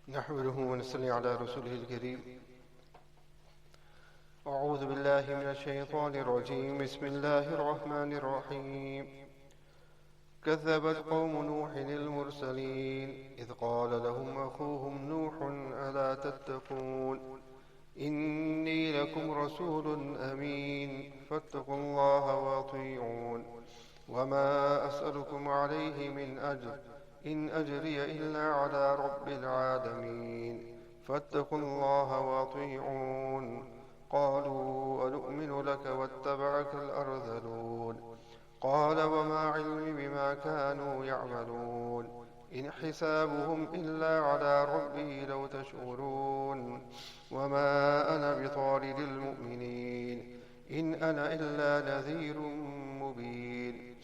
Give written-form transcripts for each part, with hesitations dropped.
نحمده ونصلي على رسوله الكريم. أعوذ بالله من الشيطان الرجيم. بسم الله الرحمن الرحيم. كذبت قوم نوح المرسلين إذ قال لهم أخوهم نوح ألا تتقون إني لكم رسول أمين فاتقوا الله وأطيعون وما أسألكم عليه من أجر إن أجري إلا على رب العالمين فاتقوا الله وأطيعون. قالوا أنؤمن لك واتبعك الأرذلون قال وما علمي بما كانوا يعملون إن حسابهم إلا على ربي لو تشعرون وما أنا بطارد المؤمنين إن أنا إلا نذير مبين.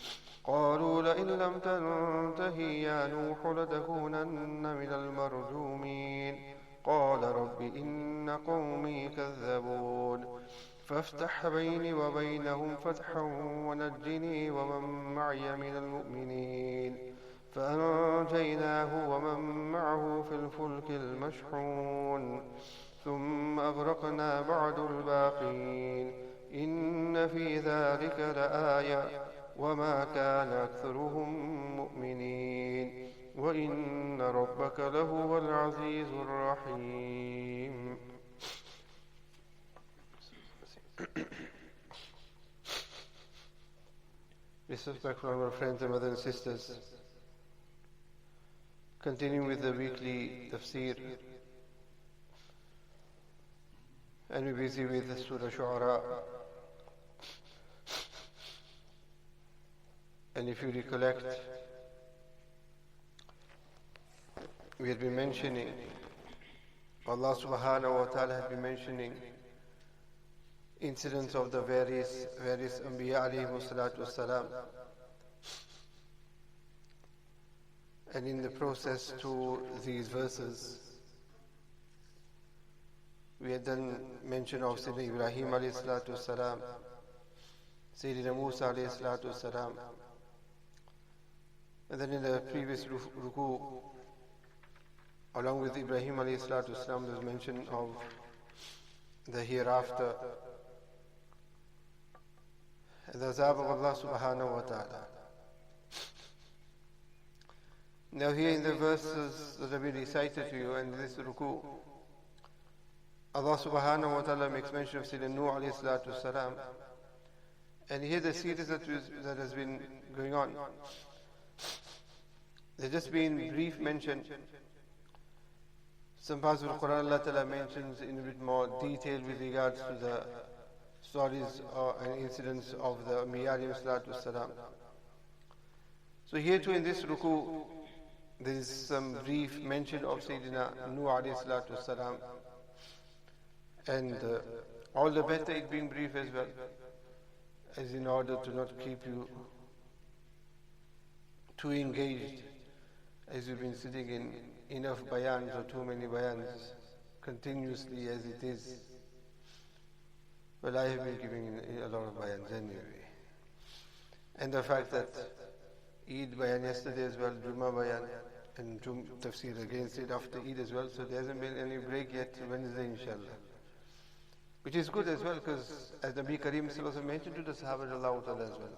قالوا لئن لم تنته يا نوح لتكونن من المرجومين قال رب إن قومي كذبون فافتح بيني وبينهم فتحا ونجني ومن معي من المؤمنين فأنجيناه ومن معه في الفلك المشحون ثم أغرقنا بعد الباقين إن في ذلك لآية وما كان أكثرهم مؤمنين وإن ربك لهو العزيز الرحيم. Respectful our friends and brothers and sisters, continuing with the weekly Tafseer, and we're busy with the Surah Shu'ara. And if you recollect, we had been mentioning, Allah subhanahu wa ta'ala had been mentioning incidents of the various Anbiya alayhi salatu wassalam. And in the process to these verses, we had done mention of Sayyidina Ibrahim alayhi salatu wassalam, Sayyidina Musa alayhi salatu wassalam. And then in the previous ruku, along with Ibrahim alayhi salatu wasalam, there was mention of the hereafter and the azab of Allah subhanahu wa ta'ala. Now here in the verses that have been recited to you and this ruku, Allah subhanahu wa ta'ala makes mention of Sayyidina Nuh alayhi salatu wasalam. And here the series that has been going on, there's just been brief mention. Some parts of the Qur'an Allah Ta'ala mentions in a bit more detail with regards to the stories and incidents of the Anbiya alayhi salatu wassalam. So here too in this ruku, there is some brief mention of Sayyidina Nuh alayhi salatu wassalam. And all the better it being brief as well, as in order to not keep you too engaged, as you've been sitting in enough bayans or too many bayans continuously as it is. Well, I have been giving a lot of bayans anyway. And the fact that Eid bayan yesterday as well, Jummah bayan, and Tafseer again straight after Eid as well, so there hasn't been any break yet, Wednesday inshallah. Which is good as well, because as Nabi Kareem mentioned to the Sahaba as well,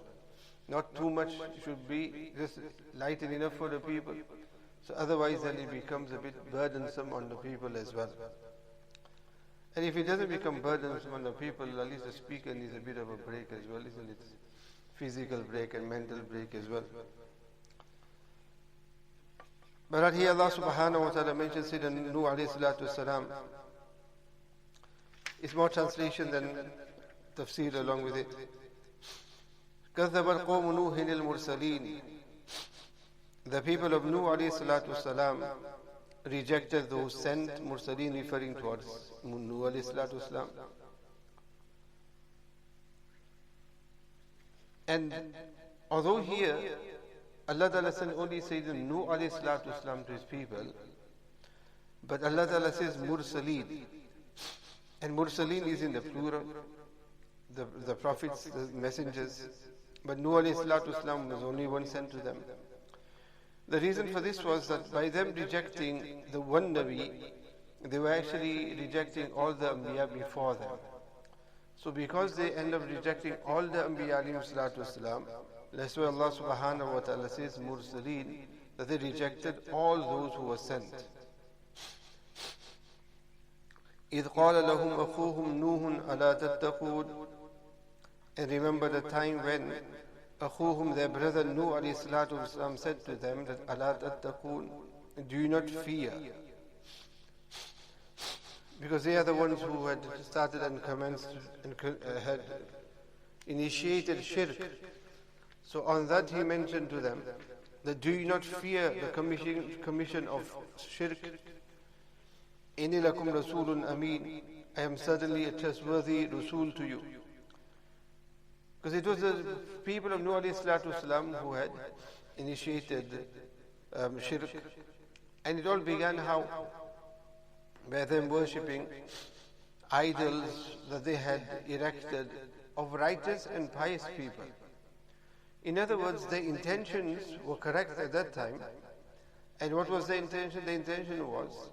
not too much should be, just light and enough for the people. So otherwise then it becomes a bit burdensome on the people as well. And if it doesn't become burdensome on the people, at least the speaker needs a bit of a break as well, isn't it? Physical break and mental break as well. But here Allah subhanahu wa ta'ala mentions it in Nuh alayhi salatu wasalam. It's more translation than tafsir along with it. كذب القوم نوح المرسلين. The people of Nuh alayhi salatu wasalam rejected those sent, mursaleen referring towards Nuh alayhi salatu wasalam. And although here Allah Ta'ala only says Nuh alayhi salatu wasalam to his people, but Allah Ta'ala says mursaleen. And mursaleen is in the plural, the prophets, the messengers. But Nuh alayhi salatu wasalam was only one sent to them. The reason for this was that by them rejecting the one Nabi, they were actually rejecting all the Anbiya before them. So because they end up rejecting all the Anbiya alayhi salatu wasalam, that's why Allah subhanahu wa ta'ala says, Mursaleen, that they rejected all those who were sent. إِذْ قَالَ لَهُمْ أَخُوهُمْ نُوحٌ أَلَا تَتَّقُونَ. And remember the time when أخوهم, their brother Nuh alayhi salatu wasalam, said to them that أَلَا تَتَّقُونَ, do you not fear? Because they are the ones who had started and commenced and had initiated shirk. So on that he mentioned to them that do you not fear the commission of shirk? إِنِّي لَكُمْ رَسُولٌ أَمِينٌ, I am certainly a trustworthy Rasul to you. Because it was the people of Nuh alayhi salatu wasalam who had initiated shirk. And it all began how? By them worshipping idols that they had erected of righteous and pious people. In other words, their intentions were correct at that time. And what was the intention? The intention was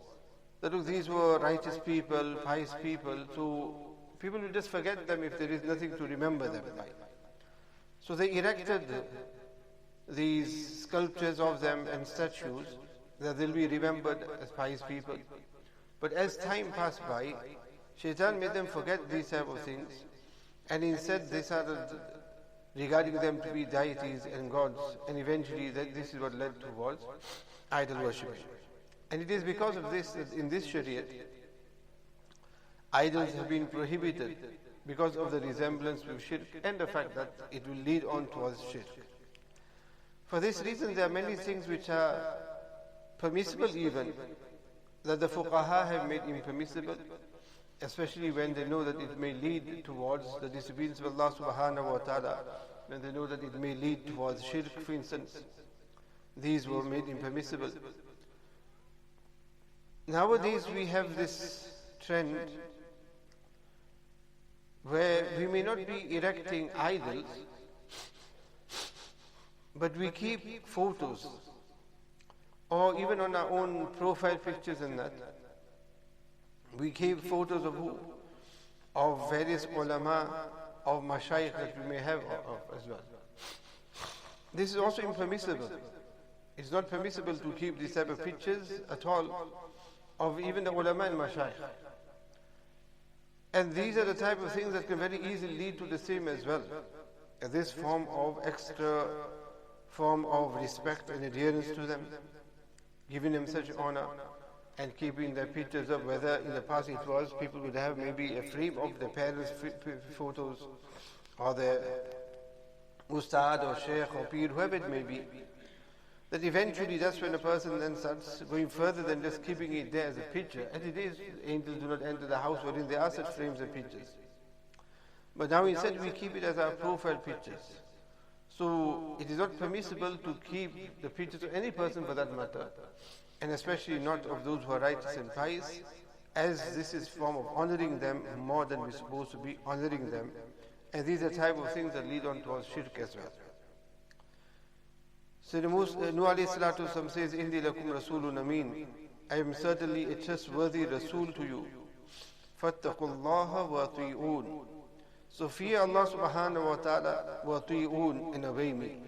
that these were righteous people, pious people, so people will just forget them if there is nothing to remember them by. So they erected these sculptures of them and statues that they'll be remembered as pious people. But as time passed by, Shaitan made them forget these type of things, and instead they started regarding them to be deities and gods, and eventually this is what led towards idol worshipping. And it is because of this that in this Shariat, idols have been prohibited because of the resemblance with shirk and the fact that it will lead on towards shirk. For this reason, there are many things which are permissible even, that the fuqaha have made impermissible, especially when they know that it may lead towards the disobedience of Allah subhanahu wa ta'ala, when they know that it may lead towards shirk, for instance. These were made impermissible. Nowadays we have this trend where we may not be erecting idols, but we keep photos, or even on our own profile pictures and that. We keep photos of who? Of various ulama, of mashayikh that we may have of as well. This is also impermissible. It's not permissible to keep these type of pictures at all of even the ulama and mashayikh. And these are the type of things that can very easily lead to the same as well. This form of extra form of respect and adherence to them, giving them such honor and keeping their pictures up, whether in the past it was people would have maybe a frame of their parents' photos or their ustad or sheikh or peer, whoever it may be. That eventually that's when a person then starts going further than just keeping it there as a picture. And it is, angels do not enter the house wherein there are such frames and pictures. But now instead we keep it as our profile pictures. So it is not permissible to keep the pictures of any person for that matter, and especially not of those who are righteous and pious, as this is form of honoring them more than we're supposed to be honoring them. And these are type of things that lead on towards shirk as well. So Nuh alayhi salatu wasalam says, Indi lakum rasulun ameen, I am certainly a trustworthy Rasul to you. Fattaqullaha wa ati'un. So fear Allah subhanahu wa ta'ala wa ati'un, and obey me.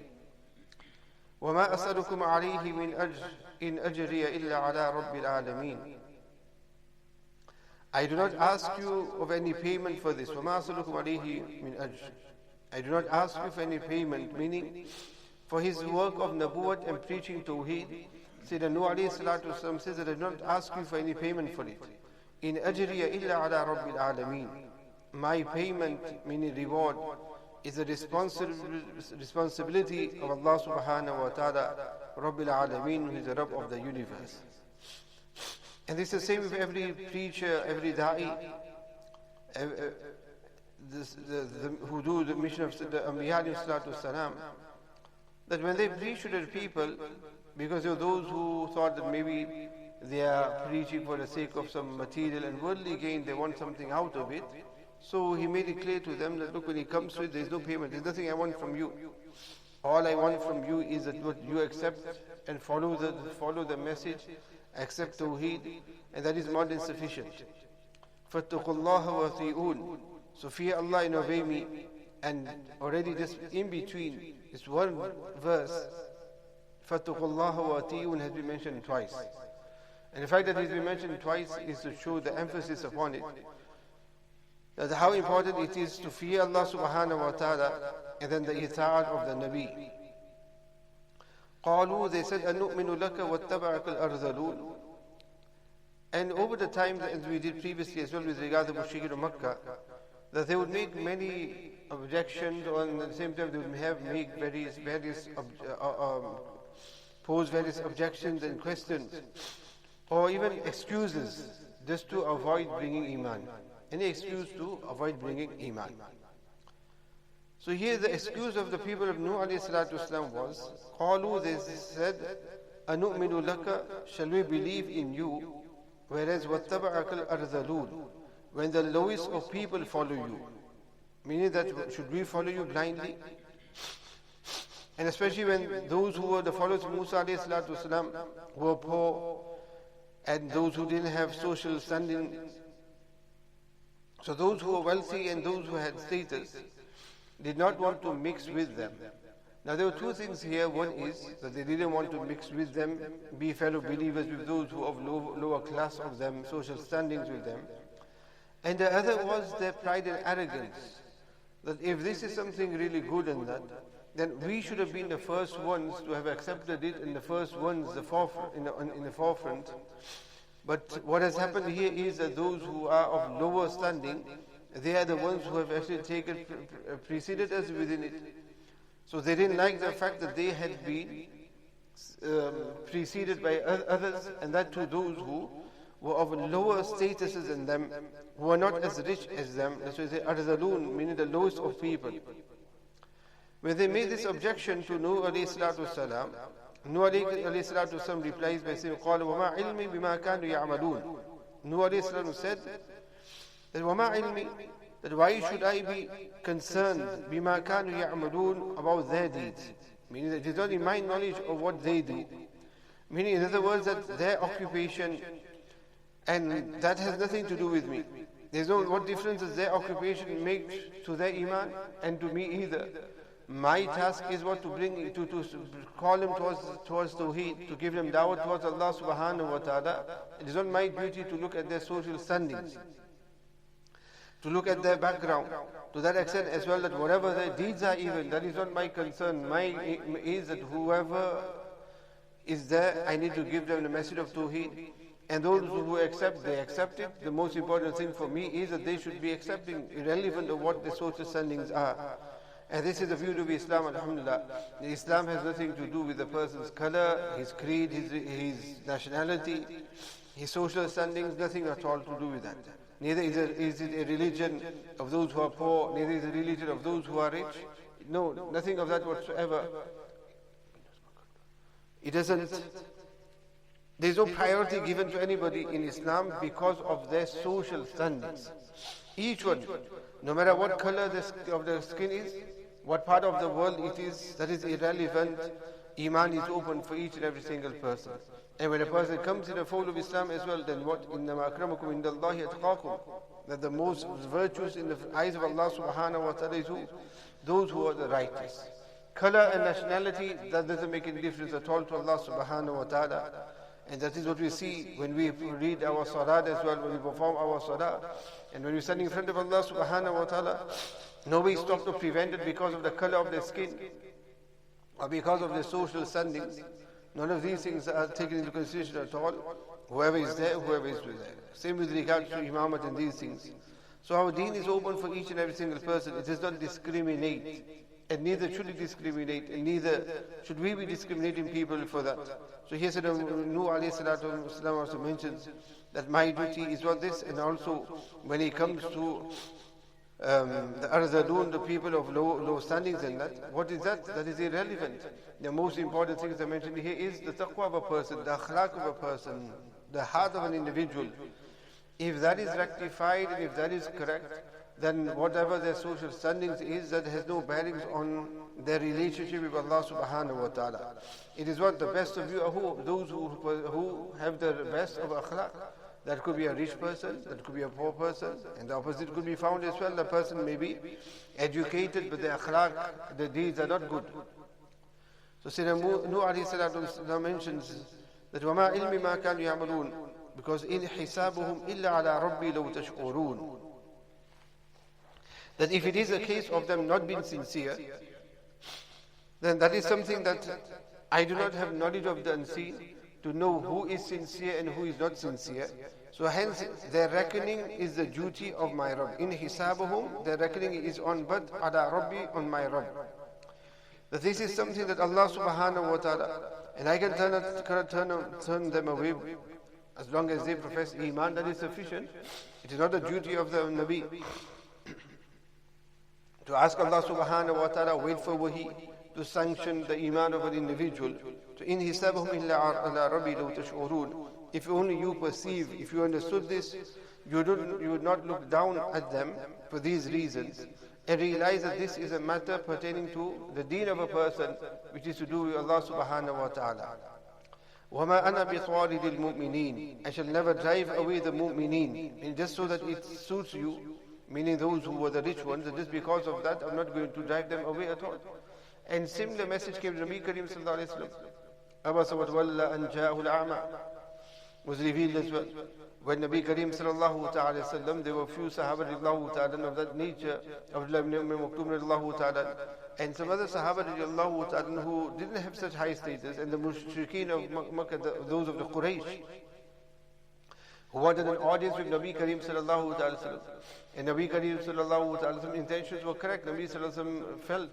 وَمَا أَسْأَلُكُمْ عَلَيْهِ مِنْ أَجْرٍ إِنْ أَجْرِيَ إِلَّا عَلَىٰ رَبِّ الْعَالَمِينَ. I do not ask you of any payment for this. وَمَا أَسْأَلُكُمْ عَلَيْهِ مِنْ أَجْرٍ. I do not ask you for any payment, meaning for his work of Nabuwat and preaching Tawheed. Sayyidina Nuh alayhi salatu wasalam says that I do not ask you for any payment for it. In ajriya illa ala rabbil alameen. My payment, meaning reward, is the responsibility of Allah subhanahu wa ta'ala, Rabbil alameen, who is the Rabb of the universe. And this is the same with every preacher, every da'i, who do the mission of the Anbiya alayhi salatu wasalam, that when they preach to the people, because there are those who thought that maybe they are preaching for the sake of some material and worldly gain, they want something out of it. So he made it clear to them that look, when he comes to it, there is no payment, there is nothing I want from you. All I want from you is that what you accept and follow the message, accept Tawheed, and that is more than sufficient. فَاتَّقُوا اللَّهَ وَأَطِيعُونَ. So fear Allah and obey me. And already this in between, this one verse, فَاتَّقُوا اللَّهَ وَأَطِيعُونَ, has been mentioned twice. And the fact that it has been mentioned twice is to show the emphasis upon it. That how important it is to fear Allah subhanahu wa ta'ala, and then the I.T.A of the Nabi. قالوا, they said, أَنُؤْمِنُ لَكَ وَاتَّبَعَكَ الْأَرْذَلُونَ. And over the time, as we did previously as well with regard to Mushrikeen of Makkah, that they would make many objections, or at the same time they would make pose various objections and questions, or even excuses just to avoid bringing Iman. Any excuse to avoid bringing Iman. So here the excuse of the people of Nuh alayhi salatu wasalam was, قالوا, they said, أَنُؤْمِنُ لَكَ, shall we believe in you, whereas وَاتَّبَعَكَ الْأَرْذَلُونَ, when the lowest of people follow you. Meaning that should we follow you blindly? And especially when those who were the followers of Musa alayhi salatu wasalam were poor, and those who didn't have social standing. So those who were wealthy and those who had status did not want to mix with them. Now there were two things here. One is that they didn't want to mix with them, be fellow believers with those who of lower class of them, social standings with them. And the other was their pride and arrogance, that if this is something really good and that, then we should have been the first ones to have accepted it, and the first ones in the forefront. But what has happened here is that those who are of lower standing, they are the ones who have actually preceded us within it. So they didn't like the fact that they had been preceded by others, and that to those who were of lower statuses than them, who are not as rich as them. That's why they say arzaloon, meaning the lowest of people. When they made this objection to Nuh alayhi salatu wasalam, Nuh alayhi salatu wasalam replies by saying, قَالَ وَمَا عِلْمِي بِمَا كَانُوا يَعْمَلُونَ. Nuh alayhi salam said that وَمَا عِلْمِي, that why should I be concerned بِمَا كَانُوا يَعْمَلُونَ, about their deeds? Meaning that it is not in my knowledge of what they do. Meaning in other words that their occupation, and that has nothing to do with me. There's no, what difference does their occupation make to their iman and to me either? My task is what to bring, to call them towards Tawheed, to give them da'wah towards Allah subhanahu wa ta'ala. It is not my duty to look at their social standings, to look at their background, to that extent as well, that whatever their deeds are even, that is not my concern. My is that whoever is there, I need to give them the message of Tawheed. And those who accept, they accept it. The most important thing for me is that they should be accepting, irrelevant of what their social standings are. And this is the view of Islam, alhamdulillah. Islam has nothing to do with the person's color, his creed, his nationality, his social standings, nothing at all to do with that. Neither is it a religion of those who are poor, neither is it a religion of those who are rich. No, nothing of that whatsoever. It doesn't. There is no priority given to anybody in Islam because of their social standings. Each one, no matter what color of their skin is, what part of the world it is, that is irrelevant. Iman is open for each and every single person. And when a person comes in the fold of Islam as well, then what? إِنَّمَا أَكْرَمَكُمْ عِنْدَ اللَّهِ أَتْقَاكُمْ. That the most virtuous in the eyes of Allah subhanahu wa ta'ala is who? Those who are the righteous. Color and nationality, that doesn't make any difference at all to Allah subhanahu wa ta'ala. And that is what we see when we read our salat as well, when we perform our salat. And when we stand in front of Allah subhanahu wa ta'ala, nobody stopped or prevented because of the color of their skin or because of their social standings. None of these things are taken into consideration at all. Whoever is there, whoever is there. Same with regard to imamat and these things. So our deen is open for each and every single person. It does not discriminate. And neither should it discriminate, and neither should we be discriminating people for that. So here Nuh alayhi salatu wasalam also mentions that my duty is what this, and also when it comes to the arzaloon, the people of low standings and that, what is that? That is irrelevant. The most important things I mentioned here is the taqwa of a person, the akhlaq of a person, the heart of an individual. If that is rectified and if that is correct, then whatever their social standings is, that has no bearings on their relationship with Allah subhanahu wa ta'ala. It is what the best of you are who? Those who have the best of akhlaq. That could be a rich person, that could be a poor person, and the opposite could be found as well. The person may be educated, but the akhlaq, the deeds are not good. So Sayyidina Nuh alayhi salatu wasalam mentions that وَمَا عِلْمِ مَا كَانُوا يَعْمَلُونَ, because إِنْ حِسَابُهُمْ إِلَّا عَلَىٰ رَبِّي لَوْ تَشْعُرُونَ. That if it is a case of them not being sincere, then that is something that I do not have knowledge of the unseen to know who is sincere and who is not sincere. So hence their reckoning is the duty of my Rabb. In hisabuhum, their reckoning is on but ala Rabbi, on my Rabb. That this is something that Allah subhanahu wa ta'ala, and I can turn them away as long as they profess Iman, that is sufficient. It is not the duty of the Nabi to ask Allah subhanahu wa ta'ala, wait for wahi, to sanction the Iman of an individual. So in hisabahum illa ala rabbi law tash'urun. If only you perceive, if you understood this, you would not look down at them for these reasons and realize that this is a matter pertaining to the deen of a person, which is to do with Allah subhanahu wa ta'ala. وَمَا أَنَا بِطَوَارِدِ الْمُؤْمِنِينَ. I shall never drive away the mu'mineen, and just so that it suits you, meaning those who were the rich ones, and just because of that I'm not going to drive them away at all. And similar message came to Nabi Kareem sallallahu alayhi wa sallam. Abasa wa tawalla an ja'ahu al-a'ma was revealed as well. When Nabi Kareem sallallahu ta'ala sallam, there were few Sahaba radiallahu ta'ala of that nature, Abdullah ibn Maktoum radiallahu ta'ala, and some other Sahaba radiallahu ta'ala who didn't have such high status, and the mushrikeen of Makkah, those of the Quraysh, who wanted an audience with Nabi Kareem sallallahu ta'ala sallam. And Nabi Kareem sallallahu ta'ala sallam intentions were correct. Nabi sallallahu sallam felt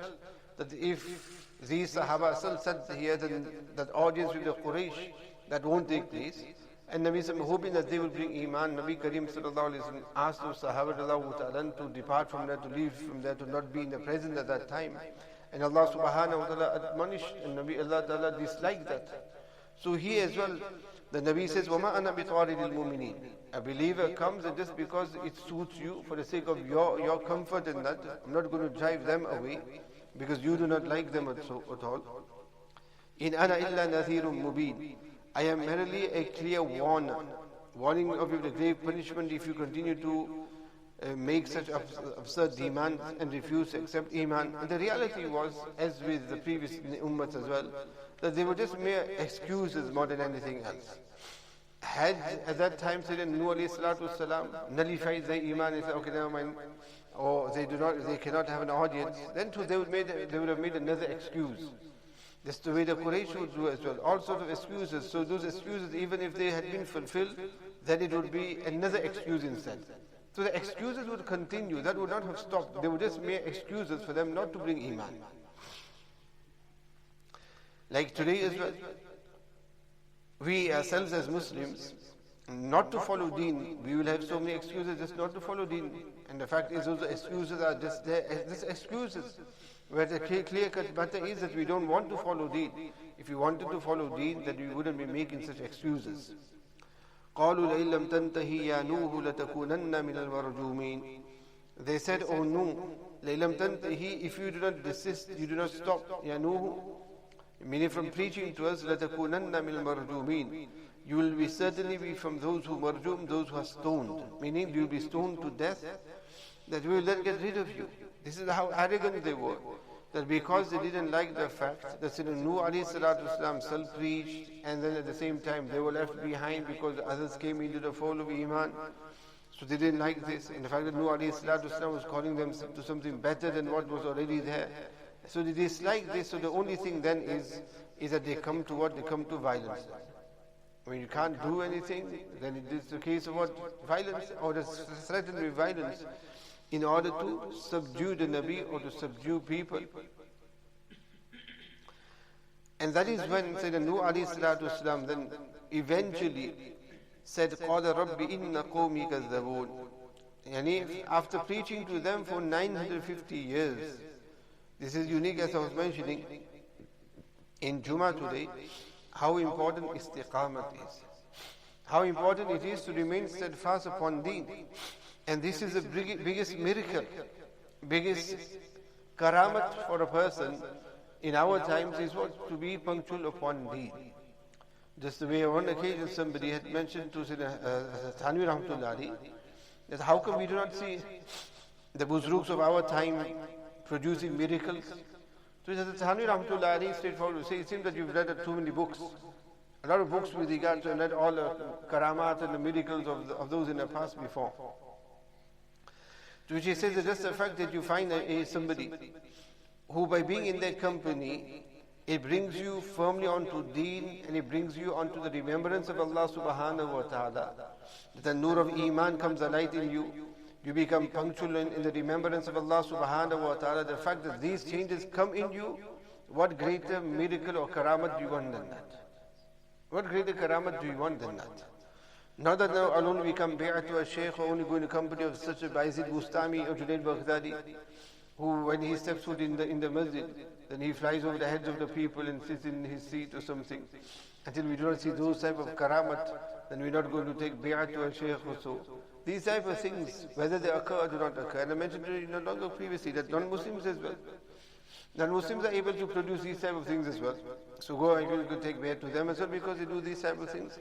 that if these Sahaba still sat here, then that audience with the Quraysh, that won't take place. And Nabi sallallahu hoping that they will bring Iman, Nabi Kareem sallallahu alayhi wa sallam asked those Sahaba ta'ala to depart from there, to leave from there, to not be in the presence at that time. And Allah subhanahu wa ta'ala admonished, and Nabi Allah ta'ala disliked that. So he as well, the Nabi says, وَمَا أَنَا بِطَوَارِدِ الْمُؤْمِنِينَ. A believer comes, and just because it suits you, for the sake of your comfort in that, I'm not going to drive them away, because you do not like them at all. In ana illa nadhirun mubin. I am merely a clear warner, warning of you the grave punishment if you continue to make such absurd demands and refuse to accept Iman. And the reality was, as with the previous ummahs as well, that they were just mere excuses more than anything else. Had at that time Sayyidina Nuh alayhi salatu wasalam nullified their Iman and said, okay, never mind, or they cannot have an audience, then too they would have made another excuse. That's the way the Quraysh would do as well. All sorts of excuses. So those excuses, even if they had been fulfilled, then it would be another excuse instead. So the excuses would continue. That would not have stopped. They were just mere excuses for them not to bring Iman. Like today as well, we ourselves as Muslims, not to follow deen, we will have so many excuses just not to follow deen. And the fact is, those excuses are just there as just excuses. Where the clear-cut matter is that we don't want to follow deen. If we wanted to follow deen, then we wouldn't be making such excuses. قَالُوا لَئِن لَمْ تَنْتَهِ يَا نُوحُ لَتَكُونَنَّ مِنَ الْمَرْجُومِينَ. They said, O Nuh, لَئِن لَمْ تَنْتَهِ, if you do not desist, you do not stop, يَا نُوحُ, meaning from preaching to us, لَتَكُونَنَّ مِنَ الْمَرْجُومِينَ. You will be certainly be from those who marjum, those who are stoned. Meaning you will be stoned to death, that we will then get rid of you. This is how arrogant they were. That because they didn't like the fact that Sayyidina Nuh alayhi salatu wasalam self-preached, and then at the same time they were left behind because others came into the fold of Iman. So they didn't like this. And the fact that Nuh alayhi salatu wasalam was calling them to something better than what was already there. So they dislike this. So the only thing then is that they come to what? They come to violence. When you can't do anything, then it is the case of what? Violence, or threatened with violence, in order to subdue the Nabi or to subdue people. And that is when Sayyidina Nuh alayhi salatu wasalam then eventually said, قَالَ رَبِّ إِنَّ قَوْمِي كَذَّبُونَ. Yani after preaching to them for 950 years, this is unique as I was mentioning in Jummah today, how important istiqamat is. How important it is to remain steadfast upon deen. And this is the biggest miracle, biggest Karamat for a person in our times is what? To be punctual upon deed. Just the way on one occasion somebody had mentioned to Thanwi Rahmatullah Ali, that how come we do not see the Buzruks of our time producing miracles? So he said, Thanwi Rahmatullah Ali straightforward say, it seems that you've read too many books. A lot of books with regard to and read all the karamat and the miracles of those in the past before. To which he says that just the fact that you find somebody who by being in their company, it brings you firmly onto deen and it brings you onto the remembrance of Allah subhanahu wa ta'ala. That the nur of iman comes alight in you. You become punctual in the remembrance of Allah subhanahu wa ta'ala. The fact that these changes come in you, what greater miracle or karamat do you want than that? What greater karamat do you want than that? Not that now alone we come bay'ah to a shaykh or only go in the company of such a Bayezid Bustami or Junaid Baghdadi, who when he steps foot in the masjid, then he flies over the heads of the people and sits in his seat or something. Until we do not see those type of karamat, then we're not going to take bay'ah to a shaykh or so. These type of things, whether they occur or do not occur, and I mentioned to you not long ago previously that non-Muslims as well. Non-Muslims are able to produce these type of things as well. So go and you could take bay'ah to them as well because they do these type of things.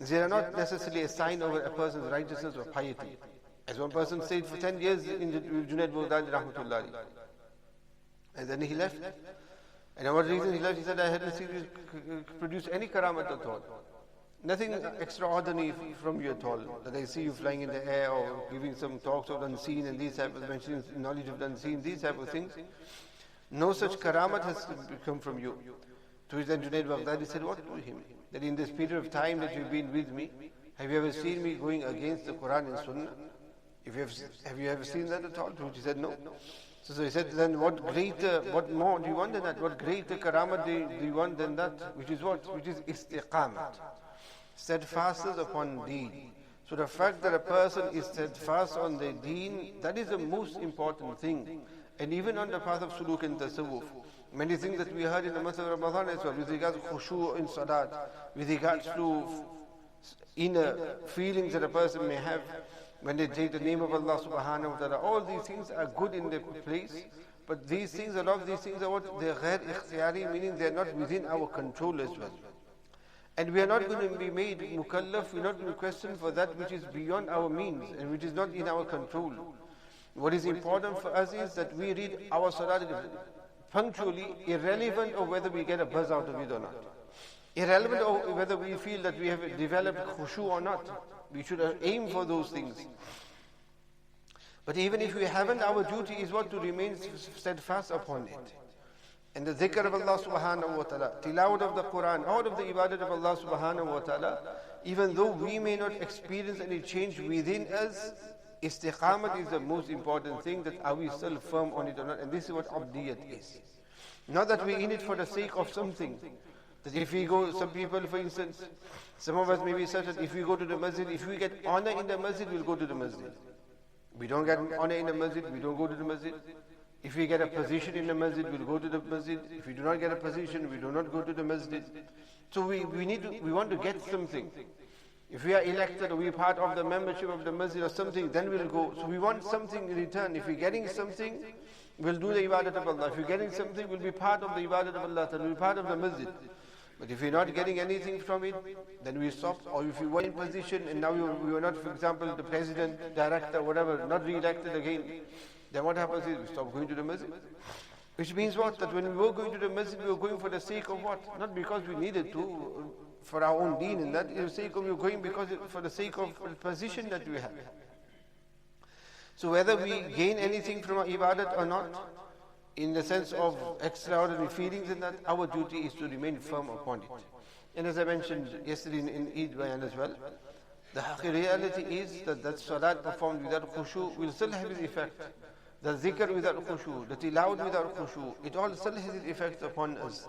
They are not necessarily a sign of a person's righteousness or piety. As one person stayed for 10 years in Junaid Baghdadi Rahmatullah. And then he left. And what reason he left? He said, I hadn't seen you produce any karamat at all. Nothing extraordinary from you at all. That I see you flying in the air or giving some talks of the unseen and these type of mentioning knowledge of the unseen, these type of things. No such karamat has come from you. To which then Junaid Baghdadi said, what to him? That in this period of time that you've been with me, have you ever seen me going against the Qur'an and Sunnah? Have you ever seen that at all? To which he said, no. So he said, then what more do you want than that? What greater karamat do you want than that? Which is what? Which is istiqamat. Steadfastness upon deen. So the fact that a person is steadfast on the deen, that is the most important thing. And even on the path of suluk and tasawwuf. Many things that we heard in the month of Ramadan as well, with regards to khushu' in salat, with regards to inner feelings that a person may have when they take the name of Allah subhanahu wa ta'ala. All these things are good in their place, but these things, a lot of these things are what? They're ghair ikhtiyari, meaning they're not within our control as well. And we are not going to be made mukallaf, we're not going to question for that which is beyond our means and which is not in our control. What is important for us is that we read our salat punctually, irrelevant of whether we get a buzz out of it or not. Irrelevant of whether we feel that we have developed khushu or not. We should aim for those things. But even if we haven't, our duty is what? To remain steadfast upon it. And the dhikr of Allah subhanahu wa ta'ala, tilawat of the Qur'an, all of the ibadat of Allah subhanahu wa ta'ala, even though we may not experience any change within us, istiqamat is the most important thing, that are we still firm on it or not. And this is what abdiyat is. Not that we're in it for the sake of something. That if we go, some people for instance, some of us may be such that if we go to the masjid, if we get honor in the masjid, we'll go to the masjid. We don't get honor in the masjid, we don't go to the masjid. If we get a position in the masjid, we'll go to the masjid. If we do not get a position, we do not go to the masjid. So we want to get something. If we are elected or we are part of the membership of the masjid or something, then we'll go. So we want something in return. If we're getting something, we'll do the ibadat of Allah. If we're getting something, we'll be part of the ibadat of Allah, we'll be part of the masjid. But if we're not getting anything from it, then we stop. Or if you were in position and now you are not, for example, the president, director, whatever, not re-elected again, then what happens is we stop going to the masjid. Which means what? That when we were going to the masjid, we were going for the sake of what? Not because we needed to, for our own deen, and that is the sake of we were going because for the sake of the position that we have. So whether we gain anything from our ibadat or not, in the sense of extraordinary feelings in that, our duty is to remain firm upon it. And as I mentioned yesterday in Eid Bayan as well, the reality is that salat performed without khushu will still have its effect. The zikr without khushu, the tilawat without khushu, it all still has its effect upon us.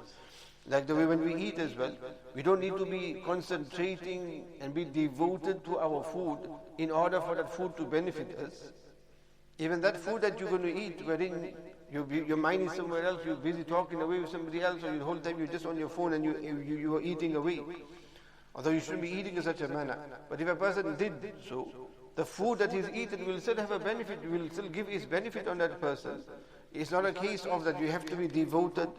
Like the way when we eat as well, we don't need to be concentrating and be devoted to our food in order for that food to benefit us. Even that food that you're going to eat, wherein your mind is somewhere else, you're busy talking away with somebody else, or the whole time you're just on your phone and you are eating away. Although you shouldn't be eating in such a manner. But if a person did so, the food that he's eaten will still have a benefit, will still give his benefit on that person. It's not a case of that you have to be devoted,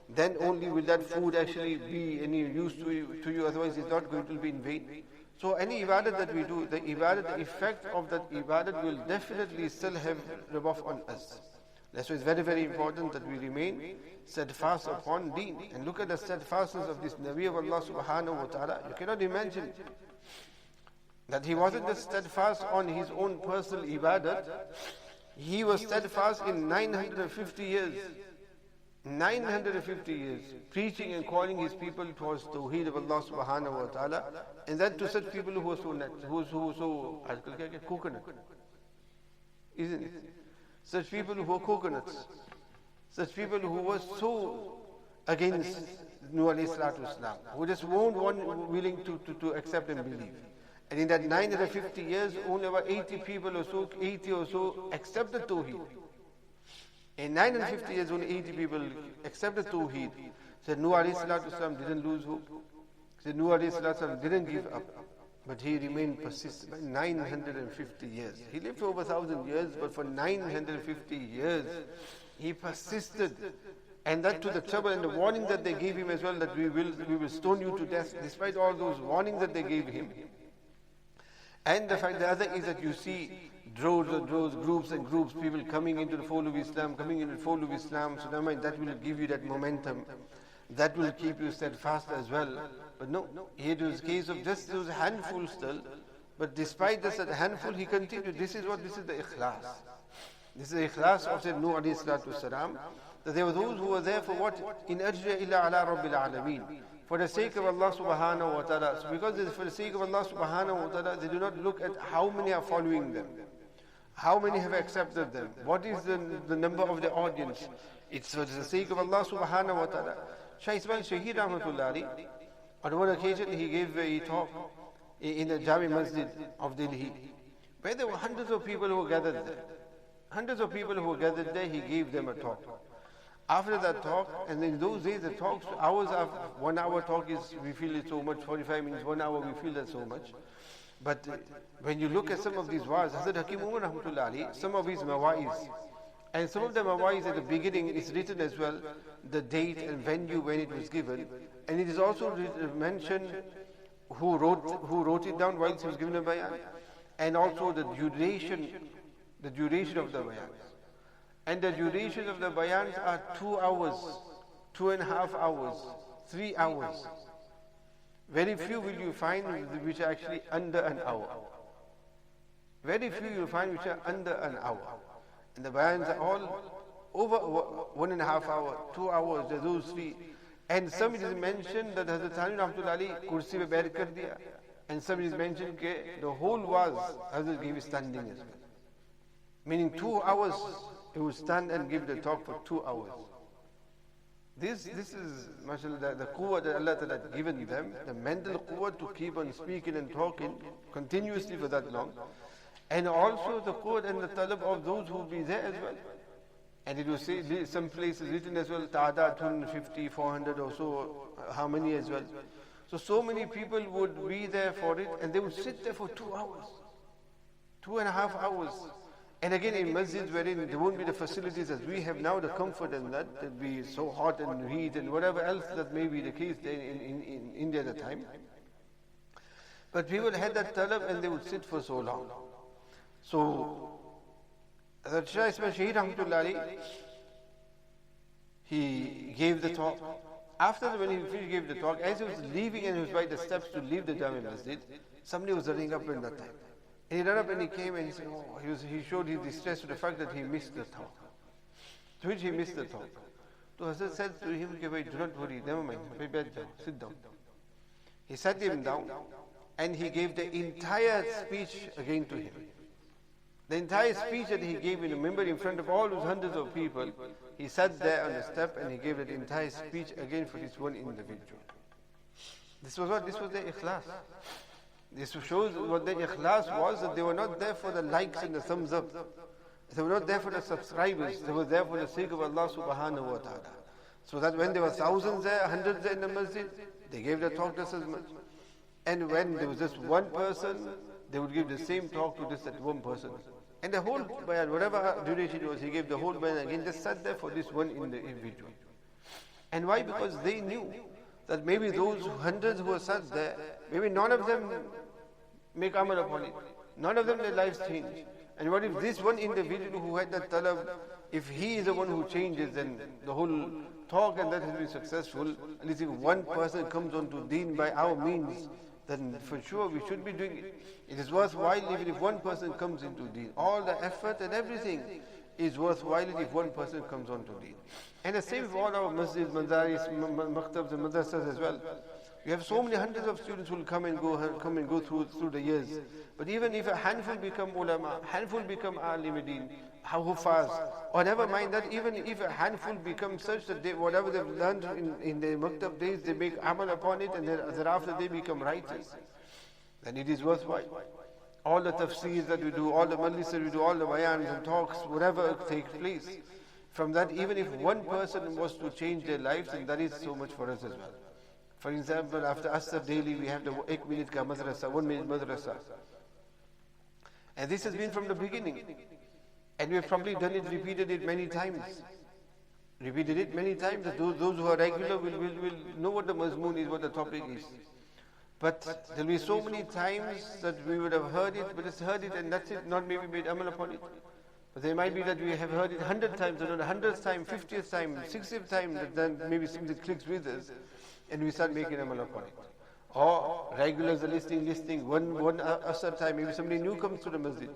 then only will that food actually be any use to you, otherwise it's not going to be in vain. So any ibadat that we do, the effect of that ibadat will definitely still have rub off on us. That's why it's very, very important that we remain steadfast upon deen. And look at the steadfastness of this Nabi of Allah subhanahu wa ta'ala. You cannot imagine that he wasn't just steadfast on his own personal ibadat, he was steadfast in 950 years. 950 years, preaching and calling his people towards Tawheed of Allah subhanahu wa ta'ala, and that to such people who are so coconut. Isn't it? Such people who are coconuts. Such people who were so against Nuh alayhi salatu wasalam, who just weren't willing to accept and believe. And in that 950 years, only about 80 people or so, 80 or so accepted Tawheed. In 950 years, only 80 people accepted Tawheed. Said Nuh alayhi salatu wasalam didn't lose hope. Said Nuh alayhi salatu wasalam didn't give up. But he remained persistent. 950 years. He lived for over 1,000 years, but for 950 years, he persisted. And that to the trouble and the warning that they gave him as well, that we will stone you to death, despite all those warnings that they gave him. And the fact, the other is that you see droves and droves, groups and groups, people coming into the fold of Islam, so never mind, that will give you that momentum. That will keep you steadfast as well. But no, here it was a case of just those handful still. But despite this, that handful, he continued. This is the ikhlas. This is the ikhlas of Sayyidina Nuh alayhi salatu wasalam. That there were those who were there for what? In ajriya illa ala rabbil alameen. For the sake of Allah subhanahu wa ta'ala. So because it is for the sake of Allah subhanahu wa ta'ala, they do not look at how many are following them. How many have accepted them? What is the number of the audience? It's for the sake of Allah subhanahu wa ta'ala. Shaykh Ismail Shaheed rahmatullahi, on one occasion he gave a talk in the Jami Masjid of Delhi, where there were hundreds of people who were gathered there. Hundreds of people who were gathered there, he gave them a talk. After that talk, and in those days the talks, hours of 1 hour talk is, we feel it so much, 45 minutes, 1 hour, we feel that so much. But when you look at some of these wa'az, Hazrat Hakim Umar rahmatullahi, some of his mawa'iz, and some of the mawa'iz at the beginning is written as well, the date and venue when it was given, and it is also mentioned who wrote it down while he was given a bayan, and also the duration of the bayans. And the duration of the bayans are 2 hours, 2.5 hours, 3 hours. Very few will you find which are actually under an hour. Very few you will find which are under an hour. And the bayans are all over 1.5 hours, 2 hours, those three. And some it is mentioned that Hazrat Thani Rahmatullahi kursi pe bair kar diya. And some it is mentioned that the whole was Hazrat gave standing as well. Meaning 2 hours he would stand and give the talk for 2 hours. This is, mashallah, the quwwah that Allah Ta'ala had given them, the mental quwwah to keep on speaking and talking continuously for that long. And also the quwwah and the talab of those who will be there as well. And it will say, some places written as well, ta'ada 250, 400 or so, how many as well. So many people would be there for it, and they would sit there for 2 hours, 2.5 hours. And again, in masjids wherein there won't be the facilities as we have now, the comfort and that, it'll be so hot and heat and whatever else that may be the case there in India at the time. But people had that talab and they would sit for so long. So, Hazrat Shah Ismail Shaheed Rahmatullahi, he gave the talk. After when he gave the talk, as he was leaving and he was by the steps to leave the Jami Masjid, somebody was running up in that time. And he ran up and he came and he said, he showed his distress to the fact that he missed the talk. To which he missed the talk. So Hazrat said to him, do not worry, never mind, sit down. He sat him down and he gave the entire speech again to him. The entire speech that he gave in a member in front of all those hundreds of people, he sat there on the step and he gave the entire speech again for this one individual. This was what? This was the ikhlas. This shows what the ikhlas was, that they were not there for the likes and the thumbs up. They were not there for the subscribers. They were there for the sake of Allah subhanahu wa ta'ala. So that when there were thousands there, hundreds there in the masjid, they gave the talk just as much. And when there was just one person, they would give the same talk to just that one person. And the whole bayan, whatever duration it was, he gave the whole bayan again, just sat there for this one individual. And why? Because they knew that maybe those hundreds who were sat there, maybe none of them make amal upon it. None of them their lives change. And what if this one individual who had that talab, if he is the one who changes, then the whole talk and that has been successful. At least if one person comes onto deen by our means, then for sure we should be doing it. It is worthwhile even if one person comes into deen. All the effort and everything is worthwhile if one person comes onto deen. And the same for all our masjids, madaris, maktabs and madrasas as well. We have so many hundreds of students who will come and go through the years. But even if a handful become ulama, handful become alimidin, hufaz, or never mind that, even if a handful becomes such that they, whatever they've learned in their maktab days, they make amal upon it, and thereafter they become righteous, then it is worthwhile. All the tafseers that we do, all the majlis that we do, all the bayans and talks, whatever takes place, from that, even if one person was to change their lives, then that is so much for us as well. For example, after Asr daily, we have the 1 minute ka madrasa, 1 minute madrasa. And this has been from the beginning. And we have probably done it, repeated it many times. Repeated it many times. Those who are regular will know what the mazmoon is, what the topic is. But there will be so many times that we would have heard it, but just heard it and that's it, not maybe made amal upon it. But there might be that we have heard it 100 times, and on the 100th time, 50th time, 60th time, that then maybe something clicks with us, and we start making amal upon it. Or regulars are listening, one asr time, maybe somebody new comes to the masjid.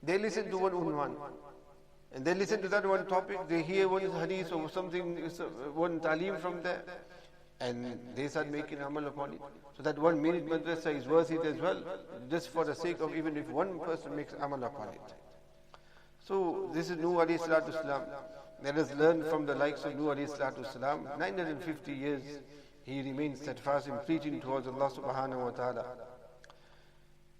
They listen to one unwan, and they listen to that one topic, they hear one hadith or something, one talim from there, and they start making amal upon it. So that 1 minute madrasa is worth it as well, just for the sake of even if one person makes amal upon it. So this is Nuh alayhi salatu salam. Let us learn from the likes of Nuh alayhi salatu salam. 950 years he remained steadfast in preaching towards Allah subhanahu wa ta'ala.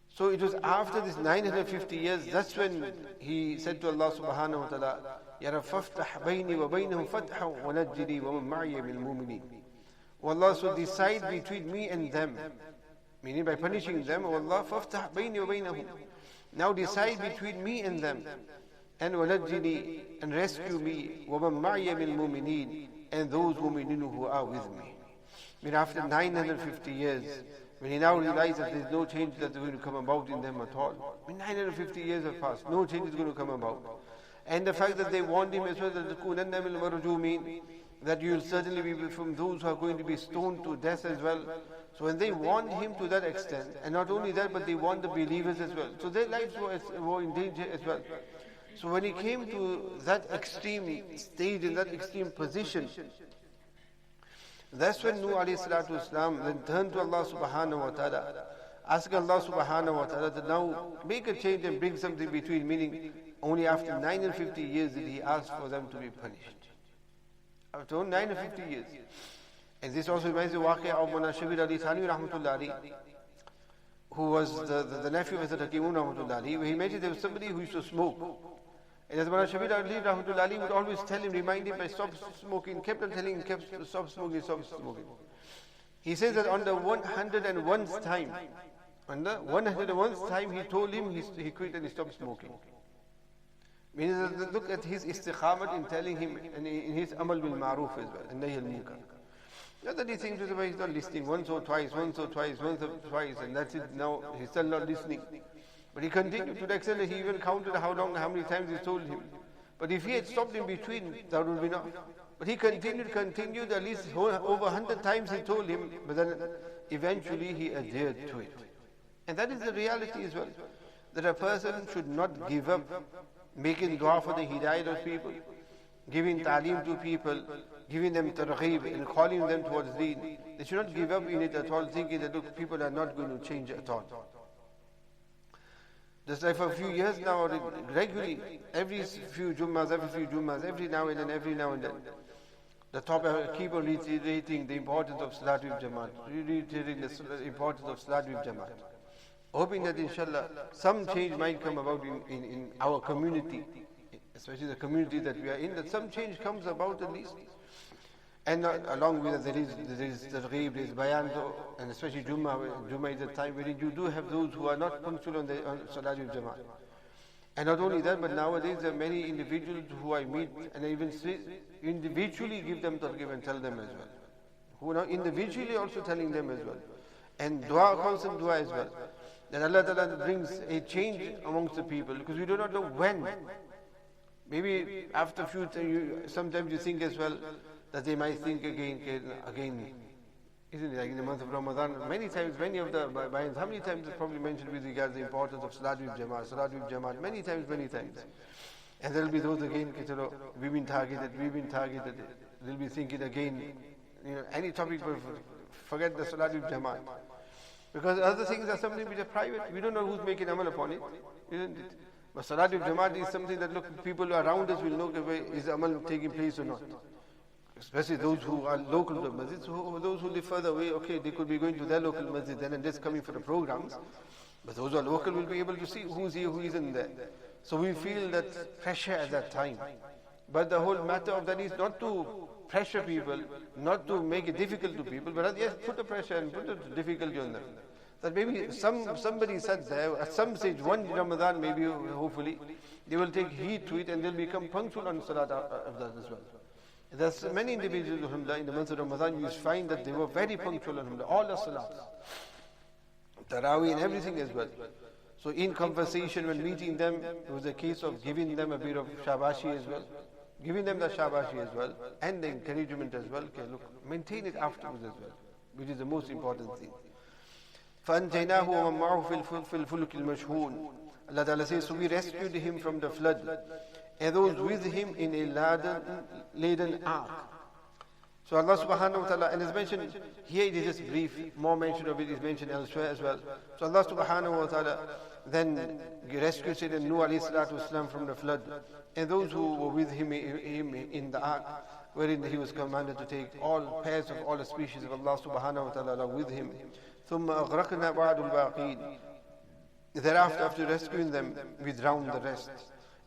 So it was after this 950 years, that's when he said to Allah subhanahu wa ta'ala, Ya Rab, faftah bayni wa baynahum fatha wa najjini wa man ma'iya bil mu'minin. O Allah, so decide between me and them, meaning by punishing them. O Allah, faftah bayni wa baynahum. Now decide between me and them, and walajjini, and rescue me, wa man ma'iya bil mu'minin, and those mu'minin who are with me. I mean, after 950 years, when he now realizes that there is no change that is going to come about in them at all. I mean, 950 years have passed, no change is going to come about. And the fact that they warned him as well, that you will certainly be from those who are going to be stoned to death as well. So when they warned him to that extent, and not only that, but they warned the believers as well. So their lives were in danger as well. So when he came to that extreme stage, in that extreme position, that's when Nuh alayhi salatu wasalam then turned to Allah subhanahu wa ta'ala, asking Allah subhanahu wa ta'ala to now make a change and bring something between, meaning only after 950 years did he ask for them to be punished. After 950 years. And this also reminds me of Waqi' of Mawlana Shabir Ali Thani rahmatullah alayhi, who was the nephew of Hazrat Hakim rahmatullah alayhi, where he mentioned there was somebody who used to smoke. And as Mawlana Shabir Ali rahmatullah alayhi would always tell him, remind him, stop smoking, kept on telling him, stop smoking, stop smoking. He says that on the 101st time, he told him he quit and he stopped smoking. Meaning that look at his istikhamat in telling him, and in his amal bil ma'roof as well, and nahy al munkar. Not that he thinks he's not listening once or twice, and that's it, now he's still not listening. But he continued to the extent that he even counted how many times he told him. But if he had stopped in between, that would be enough. But he continued, at least over 100 times he told him, but then eventually he adhered to it. And that is the reality as well, that a person should not give up making dua for the hidayat of people, giving ta'aleem to people, giving them targheeb and calling them towards deen. They should not give up in it at all, thinking that look, people are not going to change at all. Just like for a few years now, regularly, every few Jummas, every now and then, the topic keep on reiterating the importance of Salat with Jamaat, reiterating the importance of Salat with Jamaat. Hoping that inshallah some change might come about in our community, especially the community that we are in, that some change comes about at least. And along with that, there is targheeb, there is bayan, and especially Jummah is a time where you do have those who are not punctual on Salat with Jamaat. And not only that, but nowadays there are many individuals who I meet and I even individually give them targhib and tell them as well. Who are now individually also telling them as well. And dua, constant dua as well. That Allah Ta'ala brings a change amongst the people, because we do not know when. Maybe after a few times, sometimes you think as well that they might think again, isn't it? Like in the month of Ramadan, many times, many of the bayans, how many times it's probably mentioned with regards to the importance of Salat with Jamaat, many times. And there will be those again, we've been targeted. They'll be thinking again, any topic, forget the Salat with Jamaat. Because other things are something which are private. We don't know who's making amal upon it, isn't it? But Salat with Jamaat is something that, look, people around us will know is amal taking place or not. Especially those who are local to the masjid. So those who live further away, okay, they could be going to their local masjid then and just coming for the programs. But those who are local will be able to see who's here, who isn't there. So we feel that pressure at that time. But the whole matter of that is not to pressure people, not to make it difficult to people, but yes, put the pressure and put the difficulty on them. That maybe somebody said there, at some stage, one Ramadan maybe, hopefully, they will take heed to it and they'll become punctual on Salat of that as well. There's many individuals, alhamdulillah, in the month of Ramadan, you find that they were very punctual, alhamdulillah, all the Salats, Taraweeh and everything as well. So in conversation, when meeting them, it was a case of giving them a bit of shabashi as well, giving them the shabashi as well, and the encouragement as well. Okay, look, maintain it afterwards as well, which is the most important thing. فَأَنْجَيْنَاهُ وَمَنْ مَعَهُ فِي الْفُلُكِ الْمَشْحُونِ Allah Ta'ala says, so we rescued him from the flood, and those with him in a laden ark. So Allah subhanahu wa ta'ala, and it's mentioned here, it is just brief, more mention of it is mentioned elsewhere as well. So Allah subhanahu wa ta'ala then rescued Sayyidina Nuh alayhi salatu wasalam from the flood, and those who were with him in the ark, wherein he was commanded to take all pairs of all the species of Allah subhanahu wa ta'ala along with him. ثُمَّ أَغْرَقْنَا بَعْدُ الْبَاقِينَ. Thereafter, after rescuing them, we drowned the rest.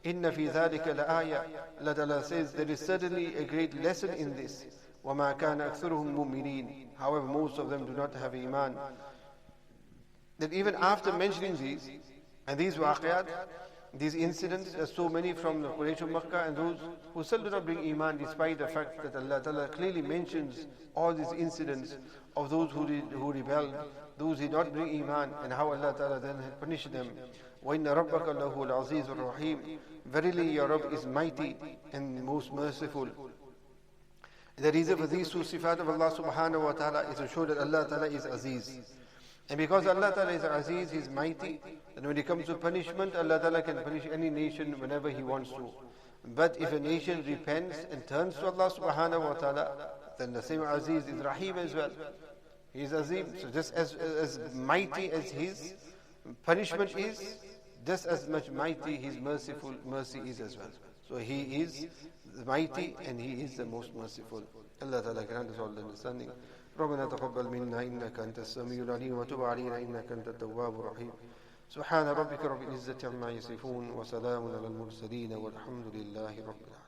إِنَّ فِي ذَلِكَ لَآيَةً. Allah Ta'ala says, there is certainly a great lesson in this. وَمَا كَانَ أَكْثَرُهُمْ مُؤْمِنِينَ. However, most of them do not have iman. That even after mentioning these, and these waqiyat, these incidents, there are so many from the Quraysh of Makkah and those who still do not bring iman, despite the fact that Allah Ta'ala clearly mentions all these incidents of those who rebelled, those who did not bring iman, and how Allah Ta'ala then punished them. وَإِنَّ رَبَّكَ لَهُ الْعَزِيزُ الرَّحِيمُ. Verily your Rabb is mighty and most merciful. The reason for these two sifat of Allah subhanahu wa ta'ala is to show that Allah Ta'ala is Aziz. And because Allah Ta'ala is Aziz, He is mighty, and when it comes to punishment, Allah Ta'ala can punish any nation whenever He wants to. But if a nation repents and turns to Allah subhanahu wa ta'ala, then the same Aziz is Rahim as well. He is Azim. So just as mighty as His punishment is, just as much mighty His mercy is as well. So He is mighty and He is the most merciful. Allah Ta'ala grant us all the understanding. ربنا تقبل منا إنك أنت السميع العليم وتب علينا إنك أنت التواب الرحيم. سبحان ربك رب العزة عما يصفون وسلام على المرسلين والحمد لله رب العالمين.